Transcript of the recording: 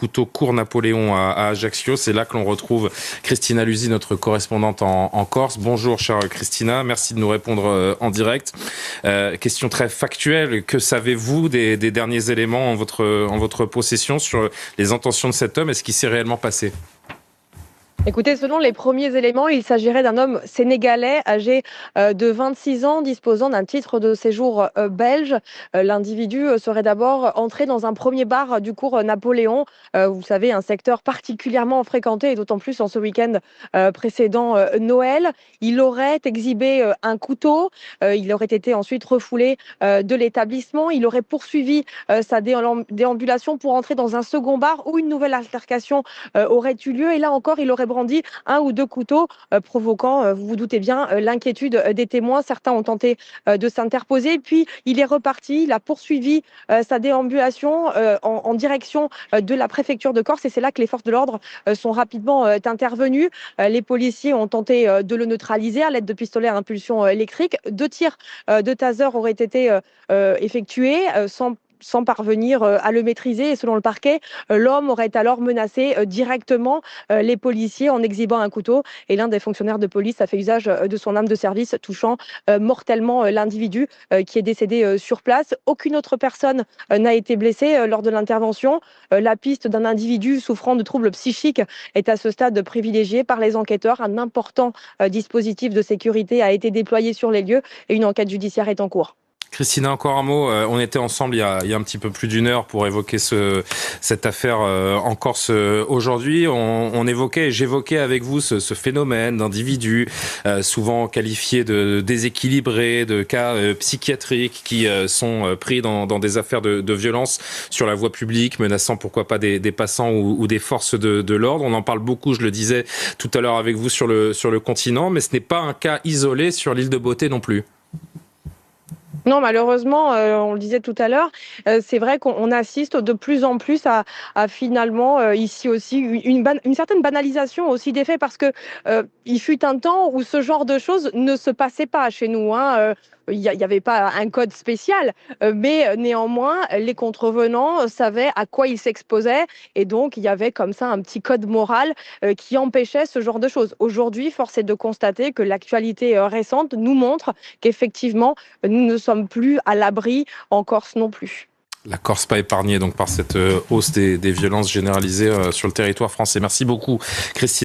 couteau court Napoléon à Ajaccio. C'est là que l'on retrouve Christina Luzi, notre correspondante en Corse. Bonjour chère Christina, merci de nous répondre en direct. Question très factuelle, que savez-vous des derniers éléments en votre possession sur les intentions de cet homme et ce qui s'est réellement passé ? Écoutez, selon les premiers éléments, il s'agirait d'un homme sénégalais âgé de 26 ans, disposant d'un titre de séjour belge. L'individu serait d'abord entré dans un premier bar du cours Napoléon. Vous savez, un secteur particulièrement fréquenté, et d'autant plus en ce week-end précédent Noël. Il aurait exhibé un couteau. Il aurait été ensuite refoulé de l'établissement. Il aurait poursuivi sa déambulation pour entrer dans un second bar où une nouvelle altercation aurait eu lieu. Et là encore, il aurait brandi un ou deux couteaux, provoquant, vous vous doutez bien, l'inquiétude des témoins. Certains ont tenté de s'interposer. Puis il est reparti, il a poursuivi sa déambulation en direction de la préfecture de Corse. Et c'est là que les forces de l'ordre sont rapidement intervenues. Les policiers ont tenté de le neutraliser à l'aide de pistolets à impulsion électrique. 2 tirs de taser auraient été effectués sans parvenir à le maîtriser. Et selon le parquet, l'homme aurait alors menacé directement les policiers en exhibant un couteau. Et l'un des fonctionnaires de police a fait usage de son arme de service, touchant mortellement l'individu qui est décédé sur place. Aucune autre personne n'a été blessée lors de l'intervention. La piste d'un individu souffrant de troubles psychiques est à ce stade privilégiée par les enquêteurs. Un important dispositif de sécurité a été déployé sur les lieux et une enquête judiciaire est en cours. Christina, encore un mot. On était ensemble il y a un petit peu plus d'une heure pour évoquer cette affaire en Corse aujourd'hui. On évoquait, et j'évoquais avec vous ce phénomène d'individus souvent qualifiés de déséquilibrés, de cas psychiatriques qui sont pris dans des affaires de violence sur la voie publique, menaçant pourquoi pas des passants ou des forces de l'ordre. On en parle beaucoup, je le disais tout à l'heure avec vous sur le continent, mais ce n'est pas un cas isolé sur l'île de Beauté non plus. Non, malheureusement, on le disait tout à l'heure, c'est vrai qu'on assiste de plus en plus à finalement, ici aussi, une certaine banalisation aussi des faits parce que il fut un temps où ce genre de choses ne se passait pas chez nous, hein. Il y avait pas un code spécial, mais néanmoins, les contrevenants savaient à quoi ils s'exposaient et donc il y avait comme ça un petit code moral qui empêchait ce genre de choses. Aujourd'hui, force est de constater que l'actualité récente nous montre qu'effectivement, nous ne sommes plus à l'abri en Corse non plus. La Corse pas épargnée donc par cette hausse des violences généralisées sur le territoire français. Merci beaucoup, Christine.